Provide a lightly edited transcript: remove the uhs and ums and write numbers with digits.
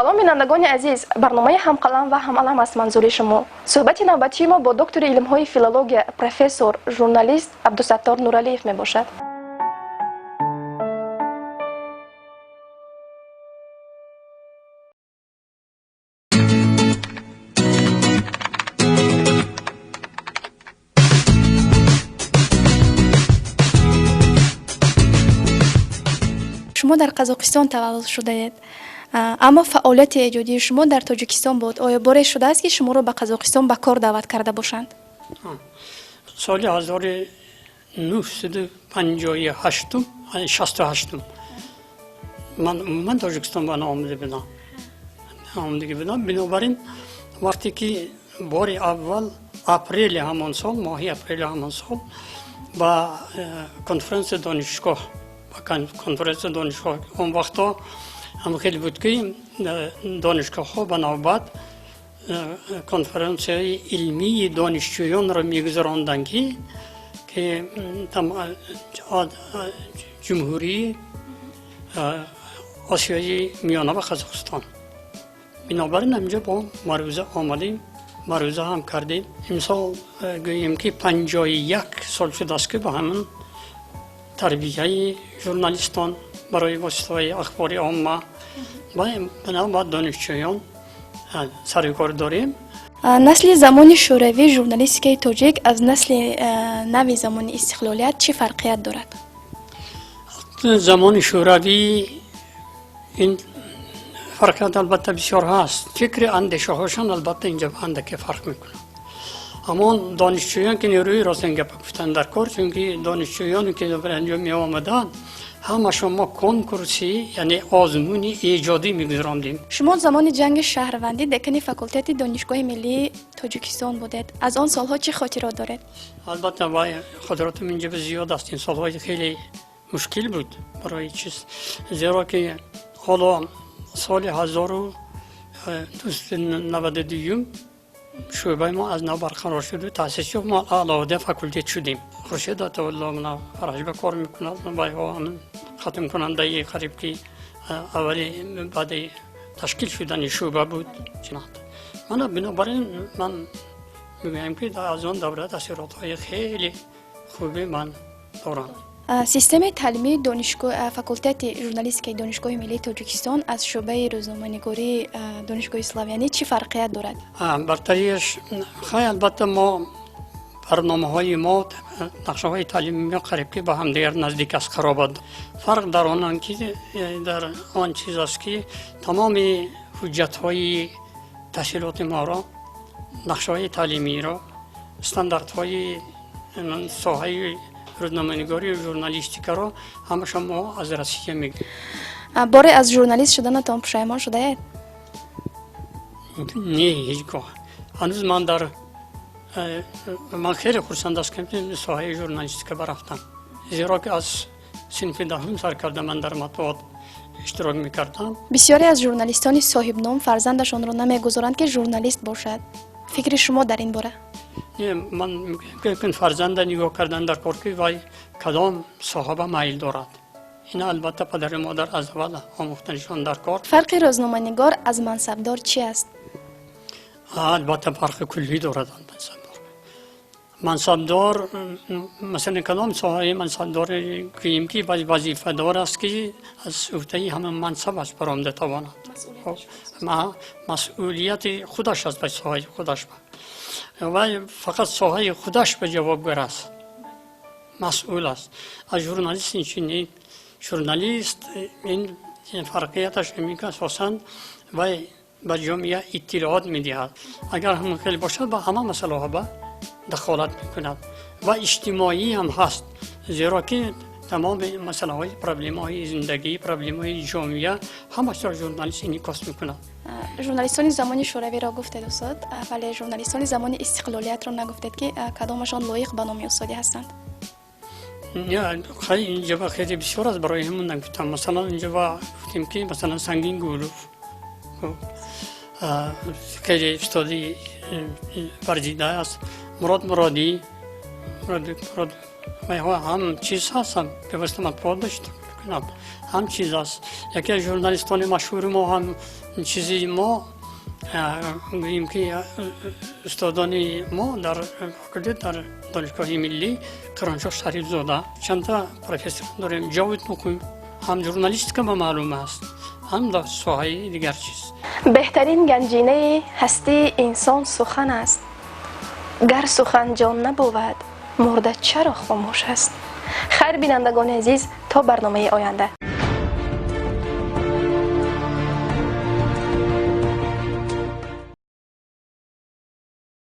салом бинандагони азиз, барномаи ҳамкалам ва ҳамалам аст манзури шумо. Суҳбати навбатии мо бо доктори илмҳои филология, профессор, журналист Абдусаттор Нуралиев мебошад. шумо дар Қазоқистон таваллуд шудаед, аммо фаъолияти эҷодии шумо дар Тоҷикистон буд. оё боре шудааст ки шуморо ба Қазоқистон ба кор даъват карда бошанд? соли 1958 ман Тоҷикистон ба омадагӣ будам. бинобар ин вақте ки бори аввал апрели ҳамон сол, моҳи апрели ҳамон сол ба конференсия донишгоҳ он вақто ҳам хеле буд ки донишгоҳҳо ба навбат конференсияи илмии донишҷӯёнро мегузаронданд ки ҷумҳурии осиёи миёна ва Қазоқистон. бинобар ин ҳамҷо бо марӯза омадем, марӯза ҳам кардем. имсол гӯем ки 51 сол шудааст ки ба ҳамин тарбияи журналистон барои воситаи ахбори омма ба донишҷӯён сарукор дорем. насли замони шӯравӣ журналистикаи тоҷик аз насли нави замони истиқлолият чӣ фарқият дорад? замони шӯравӣ ин фарқият албатта бисёр ҳаст. фикри андешаҳошон албатта инҷа андаке фарқ мекунад. ҳамон донишҷӯён ки нерӯи ростин гапа гуфтанд дар кор, чунки донишҷӯёне ки дар анҷо меомаданд ҳамашон мо конкурси, яъне озмуни эҷодӣ мегузарондем. шумо замони ҷанги шаҳрвандӣ декани факултети донишгоҳи миллии Тоҷикистон будед. аз он солҳо чӣ хотирот доред? албатта хотиротам инҷа зиёд аст. ин солҳои хеле мушкил буд барои чиз, зеро ки ҳоло соли 1292 шӯъбаи мо аз нав барқарор шуд, таъсис ёфт, мо алоҳида факултет шудем. хуршед атаулло фарҳишба кор мекунад, байҳо ҳамин хатмкунандаи қариб ки аввали баъди ташкил шудани шӯъба буд. мана бинобар ин ман мегӯям ки аз он давра таъсиротҳои хеле хуби ман дорам. системаи таълимии факултети журналистикаи донишгоҳи миллии Тоҷикистон аз шӯъбаи рӯзноманигории донишгоҳи Славянӣ чӣ фарқият дорад? бартарияш хай албатта мо барномаҳои мо, нақшаҳои таълимии мо қариб ки ба ҳамдигар наздик аст, қаробат. фарқ дар онанд ки дар он чиз аст ки тамоми ҳуҷҷатҳои таҳсилоти моро, нақшаҳои таълимиро, стандартҳои соҳаи рӯзноманигорӣ ва журналистикаро ҳамаашон мо аз Россия мегирем. боре аз журналист шуданатон пушаймон шудаед? не, ҳеҷ гоҳ. ҳанӯз ман хеле хурсанд аст ки соҳаи журналистика baрафтам. зеро ки аз синфи даҳум сар карда ман дар матбуот иштирок мекардам. бисёре аз журналистони соҳибном фарзандашонро намегузоранд ки журналист бошад. фикри шумо дар ин бора? ман мумкин фарзанда нигоҳ кардан дар кор ки вай кадом соҳа ба майл дорад. ин албатта падару модар аз аввал омӯхтанишон дар кор. фарқи рӯзноманигор аз мансабдор чӣ аст? албатта фарқи куллӣ дорад. мансабдор масалан кадом соҳаи мансабдоре гӯем ки вазифадор аст ки аз ӯҳдаи ҳамин мансабаш баромда тавонад. масъулияти худаш аст ба соҳаи худаш. вай фақат соҳаи худаш ба ҷавобгар аст, масъул аст. аз журналист инчунин нест. журналист ин фарқияташ ин ки асосан вай ба ҷомеа иттилоот медиҳад. агар ҳамин хел бошад ба ҳама масъалаҳо ба дахолат мекунад ва иҷтимоӣ ҳам ҳаст, зеро ки тамоми масъалаҳои проблемаҳои зиндагӣ, проблемаҳои ҷомеа ҳамашро журналист инъикос мекунад. журналистони замони шӯравиро гуфтед устод, вале журналистони замони истиқлолиятро нагуфтед ки кадомашон лоиқ ба номи устодӣ ҳастанд? инҷа хеле бисёр аст, барои ҳамон нагуфтам. масалан инҷа гуфтем ки масалан Сангин Гулов хеле устоди варзида аст, Мурод Муродӣ ҳам чиз ҳастам, певаста матбуот дошт کنم هم چیز است. یکی از ژورنالیستان مشهور ما هم چیزی ما گوییم که استادان ما در در دانشگاه ملی کرمانشاه شریف زاده چند تا پروفسور داریم. جاوید نکوی هم ژورنالیست که ما معلوم است، هم در ساحه دیگر چیز. بهترین گنجینه هستی انسان سخن است. گر سخن جان نبود مرده چرا خاموش است. خیر بینندگان عزیز، تا برنامه آینده.